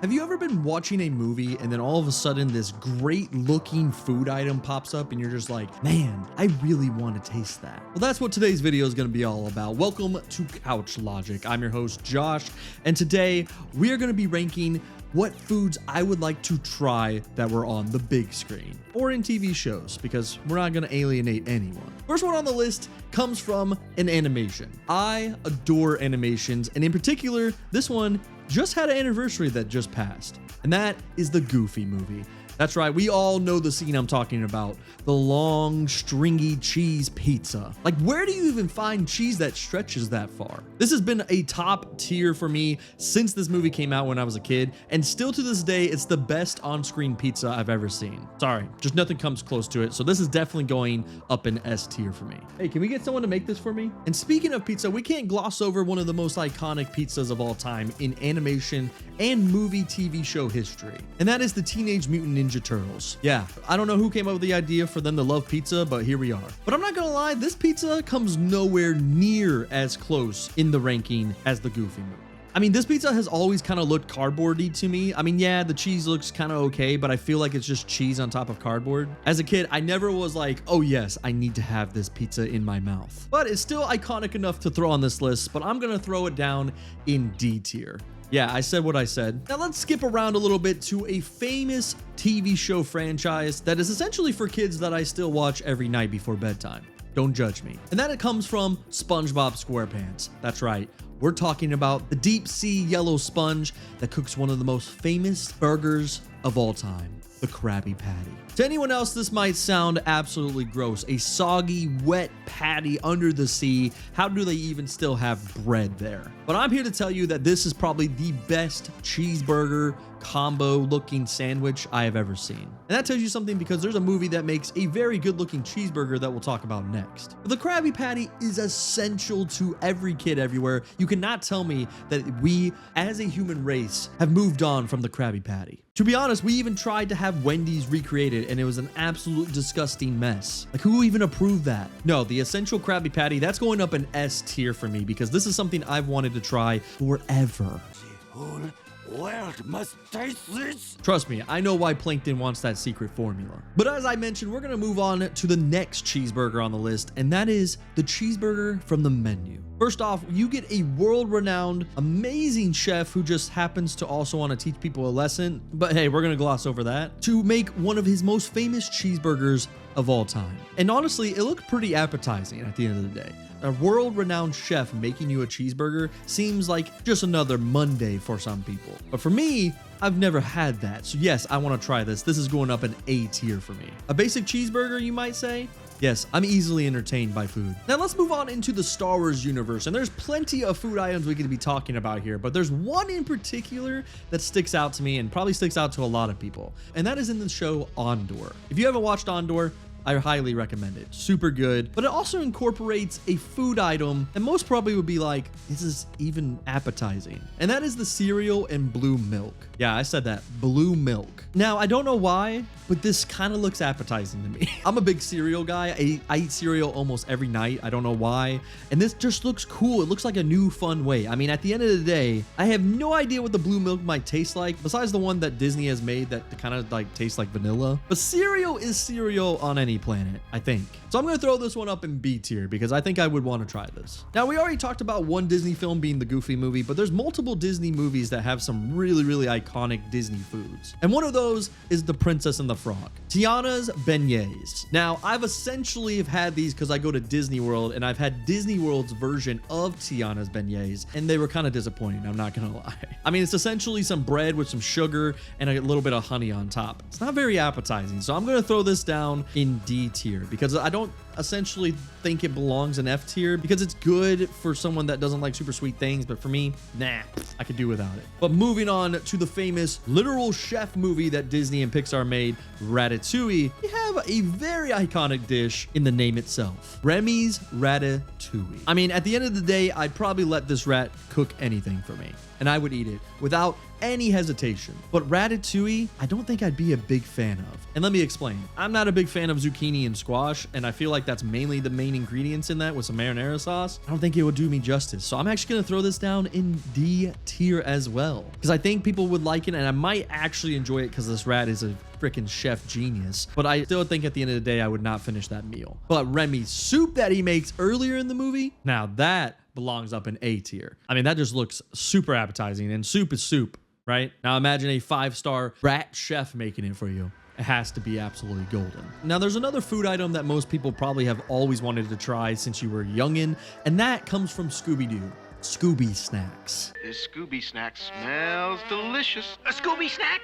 Have you ever been watching a movie and then all of a sudden this great looking food item pops up and you're just like, man, I really want to taste that? Well, that's what today's video is going to be all about. Welcome to Couch Logic. I'm your host, Josh, and today we are going to be ranking what foods I would like to try that were on the big screen or in TV shows, because we're not going to alienate anyone. First one on the list comes from an animation. I adore animations, and in particular, this one just had an anniversary that just passed, and that is the Goofy movie. That's right, we all know the scene I'm talking about. The long, stringy cheese pizza. Like, where do you even find cheese that stretches that far? This has been a top tier for me since this movie came out when I was a kid, and still to this day, it's the best on-screen pizza I've ever seen. Sorry, just nothing comes close to it, so this is definitely going up in S tier for me. Hey, can we get someone to make this for me? And speaking of pizza, we can't gloss over one of the most iconic pizzas of all time in animation and movie TV show history, and that is the Teenage Mutant Ninja Turtles. Yeah, I don't know who came up with the idea for them to love pizza, but here we are. But I'm not gonna lie, this pizza comes nowhere near as close in the ranking as the Goofy movie. I mean, this pizza has always kind of looked cardboardy to me. I mean, yeah, the cheese looks kind of okay, but I feel like it's just cheese on top of cardboard. As a kid, I never was like, oh yes, I need to have this pizza in my mouth. But it's still iconic enough to throw on this list, but I'm gonna throw it down in D tier. Yeah, I said what I said. Now let's skip around a little bit to a famous TV show franchise that is essentially for kids that I still watch every night before bedtime. Don't judge me. And that it comes from SpongeBob SquarePants. That's right. We're talking about the deep sea yellow sponge that cooks one of the most famous burgers of all time, the Krabby Patty. To anyone else, this might sound absolutely gross. A soggy, wet patty under the sea. How do they even still have bread there? But I'm here to tell you that this is probably the best cheeseburger combo looking sandwich I have ever seen. And that tells you something because there's a movie that makes a very good looking cheeseburger that we'll talk about next. But the Krabby Patty is essential to every kid everywhere. You cannot tell me that we as a human race have moved on from the Krabby Patty. To be honest, we even tried to have Wendy's recreated and it was an absolute disgusting mess. Like, who even approved that? No, the essential Krabby Patty, that's going up an S tier for me because this is something I've wanted to try forever. World must taste this. Trust me, I know why Plankton wants that secret formula. But as I mentioned, we're gonna move on to the next cheeseburger on the list, and that is the cheeseburger from the menu. First off, you get a world-renowned, amazing chef who just happens to also want to teach people a lesson, but hey, we're gonna gloss over that, to make one of his most famous cheeseburgers of all time. And honestly, it looked pretty appetizing at the end of the day. A world-renowned chef making you a cheeseburger seems like just another Monday for some people. But for me, I've never had that. So yes, I want to try this. This is going up an A tier for me. A basic cheeseburger, you might say? Yes, I'm easily entertained by food. Now let's move on into the Star Wars universe, and there's plenty of food items we could be talking about here, but there's one in particular that sticks out to me and probably sticks out to a lot of people, and that is in the show Andor. If you haven't watched Andor, I highly recommend it. Super good, but it also incorporates a food item that most probably would be like, is this even appetizing? And that is the cereal and blue milk. Yeah, I said that, blue milk. Now, I don't know why, but this kind of looks appetizing to me. I'm a big cereal guy. I eat cereal almost every night. I don't know why. And this just looks cool. It looks like a new fun way. I mean, at the end of the day, I have no idea what the blue milk might taste like, besides the one that Disney has made that kind of like tastes like vanilla. But cereal is cereal on any planet, I think. So I'm going to throw this one up in B tier because I think I would want to try this. Now, we already talked about one Disney film being the Goofy movie, but there's multiple Disney movies that have some really, really iconic Disney foods. And one of those is The Princess and the Frog. Tiana's Beignets. Now, I've essentially have had these because I go to Disney World and I've had Disney World's version of Tiana's Beignets and they were kind of disappointing, I'm not going to lie. I mean, it's essentially some bread with some sugar and a little bit of honey on top. It's not very appetizing, so I'm going to throw this down in D tier because I don't essentially think it belongs in F tier because it's good for someone that doesn't like super sweet things, but for me, nah, I could do without it. But moving on to the famous literal chef movie that Disney and Pixar made, Ratatouille, we have a very iconic dish in the name itself, Remy's Ratatouille. I mean, at the end of the day, I'd probably let this rat cook anything for me. and I would eat it without any hesitation. But Ratatouille, I don't think I'd be a big fan of. And let me explain. I'm not a big fan of zucchini and squash, and I feel like that's mainly the main ingredients in that with some marinara sauce. I don't think it would do me justice. So I'm actually gonna throw this down in D tier as well, because I think people would like it, and I might actually enjoy it because this rat is a freaking chef genius. But I still think at the end of the day, I would not finish that meal. But Remy's soup that he makes earlier in the movie, now that belongs up in A tier. I mean, that just looks super appetizing, and soup is soup, right? Now imagine a 5-star rat chef making it for you. It has to be absolutely golden. Now there's another food item that most people probably have always wanted to try since you were youngin', and that comes from Scooby-Doo. Scooby Snacks. This Scooby Snack smells delicious. A Scooby Snack?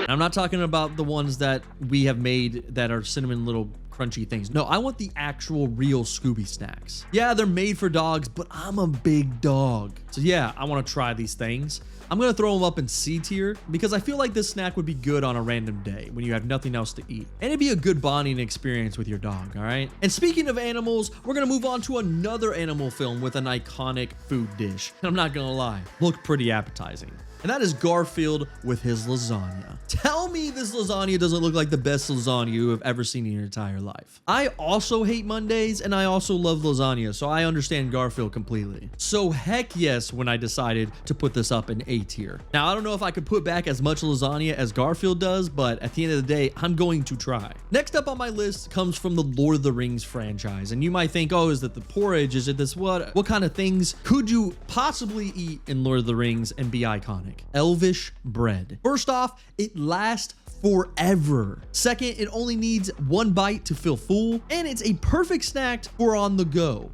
I'm not talking about the ones that we have made that are cinnamon little crunchy things. No, I want the actual real Scooby Snacks. Yeah, they're made for dogs, but I'm a big dog. So yeah, I want to try these things. I'm going to throw them up in C tier because I feel like this snack would be good on a random day when you have nothing else to eat. And it'd be a good bonding experience with your dog, all right? And speaking of animals, we're going to move on to another animal film with an iconic food dish. And I'm not going to lie, look pretty appetizing. And that is Garfield with his lasagna. Tell me this lasagna doesn't look like the best lasagna you have ever seen in your entire life. I also hate Mondays, and I also love lasagna, so I understand Garfield completely. So heck yes when I decided to put this up in A tier. Now, I don't know if I could put back as much lasagna as Garfield does, but at the end of the day, I'm going to try. Next up on my list comes from the Lord of the Rings franchise, and you might think, oh, is it the porridge? Is it this what? What kind of things could you possibly eat in Lord of the Rings and be iconic? Elvish bread. First off, it lasts forever. Second, it only needs one bite to feel full, and it's a perfect snack for on the go.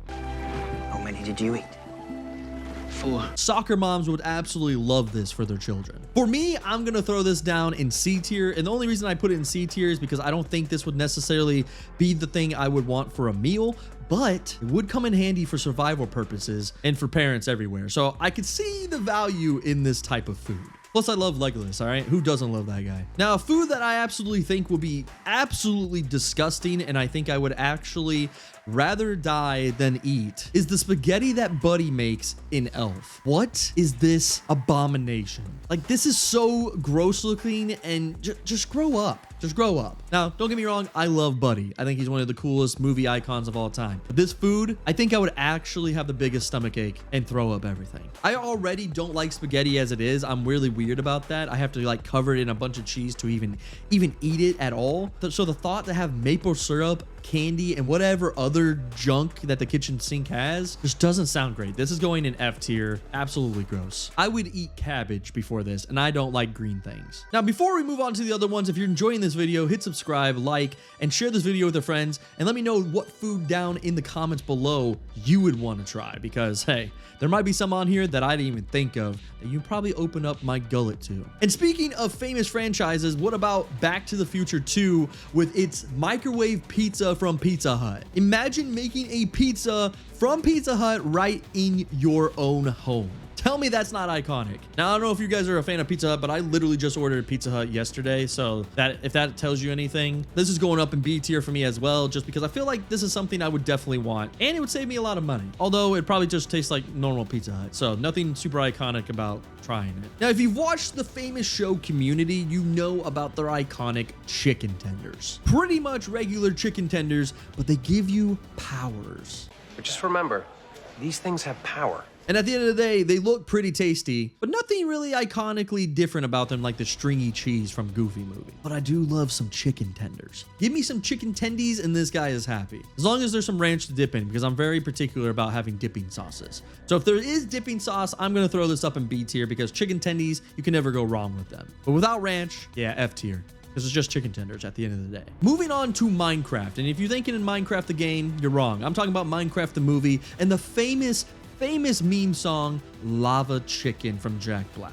How many did you eat? 4. Soccer moms would absolutely love this for their children. For me, I'm gonna throw this down in C tier, and the only reason I put it in C tier is because I don't think this would necessarily be the thing I would want for a meal, but it would come in handy for survival purposes and for parents everywhere. So I could see the value in this type of food. Plus, I love Legolas, all right? Who doesn't love that guy? Now, a food that I absolutely think would be absolutely disgusting, and I think I would actually rather die than eat, is the spaghetti that Buddy makes in Elf. What is this abomination? Like, this is so gross looking, and just grow up. Just grow up. Now, don't get me wrong, I love Buddy. I think he's one of the coolest movie icons of all time. But this food, I think I would actually have the biggest stomach ache and throw up everything. I already don't like spaghetti as it is. I'm really weird about that. I have to like cover it in a bunch of cheese to even eat it at all. So the thought to have maple syrup, candy, and whatever other junk that the kitchen sink has just doesn't sound great. This is going in F tier. Absolutely gross. I would eat cabbage before this, and I don't like green things. Now, before we move on to the other ones, if you're enjoying this video, hit subscribe, like, and share this video with your friends, and let me know what food down in the comments below you would want to try, because hey, there might be some on here that I didn't even think of that you probably open up my gullet to. And speaking of famous franchises, what about Back to the Future 2 with its microwave pizza from Pizza Hut? Imagine making a pizza from Pizza Hut right in your own home. Tell me that's not iconic. Now, I don't know if you guys are a fan of Pizza Hut, but I literally just ordered Pizza Hut yesterday. So that if that tells you anything, this is going up in B tier for me as well, just because I feel like this is something I would definitely want, and it would save me a lot of money. Although it probably just tastes like normal Pizza Hut. So nothing super iconic about trying it. Now, if you've watched the famous show Community, you know about their iconic chicken tenders. Pretty much regular chicken tenders, but they give you powers. But just remember, these things have power. And at the end of the day, they look pretty tasty, but nothing really iconically different about them like the stringy cheese from Goofy movie. But I do love some chicken tenders. Give me some chicken tendies and this guy is happy. As long as there's some ranch to dip in, because I'm very particular about having dipping sauces. So if there is dipping sauce, I'm gonna throw this up in B tier because chicken tendies, you can never go wrong with them. But without ranch, yeah, F tier. This is just chicken tenders at the end of the day. Moving on to Minecraft. And if you're thinking in Minecraft the game, you're wrong. I'm talking about Minecraft the movie and the famous meme song, Lava Chicken from Jack Black.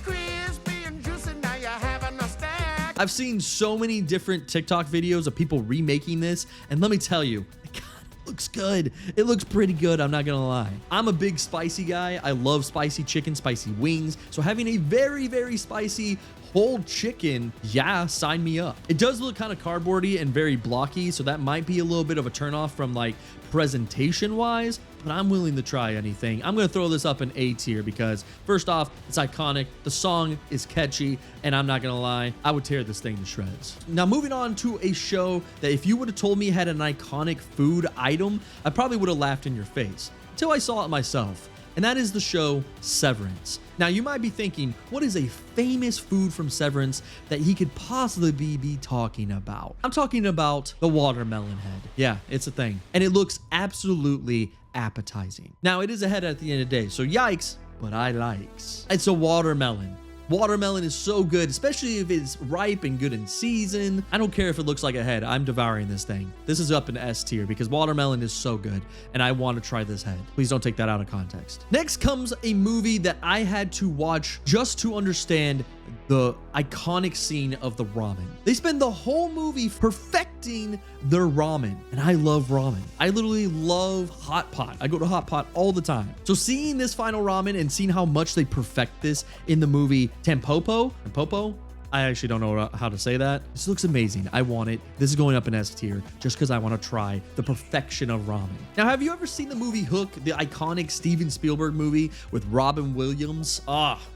Crispy and juicy, now you're having a stack. I've seen so many different TikTok videos of people remaking this, and let me tell you, it kind of looks good. It looks pretty good, I'm not gonna lie. I'm a big spicy guy. I love spicy chicken, spicy wings, so having a very, very spicy whole chicken, yeah, sign me up. It does look kind of cardboardy and very blocky, so that might be a little bit of a turnoff from like presentation wise, but I'm willing to try anything. I'm going to throw this up in A tier because first off, it's iconic. The song is catchy, and I'm not going to lie, I would tear this thing to shreds. Now, moving on to a show that if you would have told me had an iconic food item, I probably would have laughed in your face until I saw it myself. And that is the show Severance. Now, you might be thinking, what is a famous food from Severance that he could possibly be talking about? I'm talking about the watermelon head. Yeah, it's a thing. And it looks absolutely appetizing. Now, it is a head at the end of the day, so yikes, but I likes. It's a watermelon. Watermelon is so good, especially if it's ripe and good in season. I don't care if it looks like a head. I'm devouring this thing. This is up in S tier because watermelon is so good, and I want to try this head. Please don't take that out of context. Next comes a movie that I had to watch just to understand the iconic scene of the ramen. They spend the whole movie perfecting their ramen, and I love ramen. I literally love hot pot. I go to hot pot all the time. So seeing this final ramen and seeing how much they perfect this in the movie Tampopo, I actually don't know how to say that. This looks amazing. I want it. This is going up in S tier just because I want to try the perfection of ramen. Now, have you ever seen the movie Hook, the iconic Steven Spielberg movie with Robin Williams?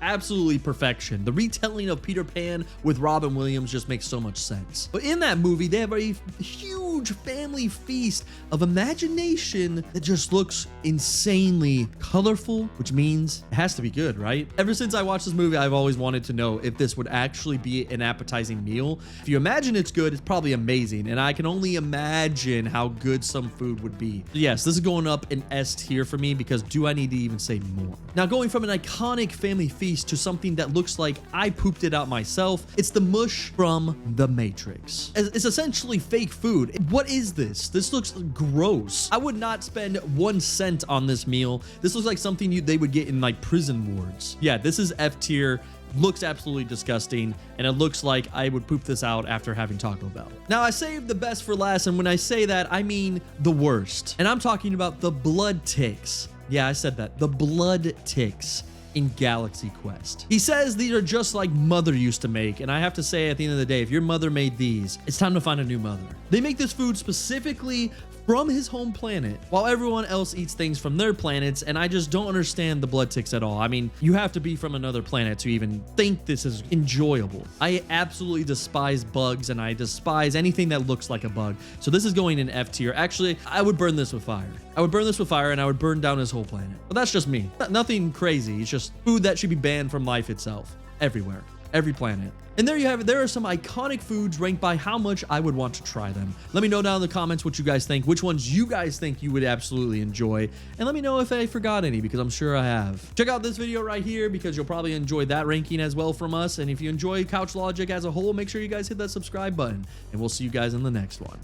Absolutely perfection. The retelling of Peter Pan with Robin Williams just makes so much sense. But in that movie, they have a huge family feast of imagination that just looks insanely colorful, which means it has to be good, right? Ever since I watched this movie, I've always wanted to know if this would actually be an appetizing meal. If you imagine it's good, it's probably amazing, and I can only imagine how good some food would be. Yes, this is going up in S tier for me because do I need to even say more? Now, going from an iconic family feast to something that looks like I pooped it out myself, it's the mush from the Matrix. It's essentially fake food. What is this? This looks gross. I would not spend 1 cent on this meal. This looks like something they would get in like prison wards. Yeah, this is F tier. Looks absolutely disgusting, and it looks like I would poop this out after having Taco Bell. Now, I saved the best for last, and when I say that, I mean the worst. And I'm talking about the blood ticks. Yeah, I said that. The blood ticks in Galaxy Quest. He says these are just like mother used to make, and I have to say at the end of the day, if your mother made these, it's time to find a new mother. They make this food specifically from his home planet, while everyone else eats things from their planets, and I just don't understand the blood ticks at all. I mean, you have to be from another planet to even think this is enjoyable. I absolutely despise bugs, and I despise anything that looks like a bug. So this is going in F tier. Actually, I would burn this with fire. I would burn this with fire, and I would burn down his whole planet. But that's just me. Nothing crazy. It's just food that should be banned from life itself. Everywhere. Every planet. And there you have it. There are some iconic foods ranked by how much I would want to try them. Let me know down in the comments what you guys think, which ones you guys think you would absolutely enjoy, and let me know if I forgot any, because I'm sure I have. Check out this video right here because you'll probably enjoy that ranking as well from us. And if you enjoy Couch Logic as a whole, make sure you guys hit that subscribe button, and we'll see you guys in the next one.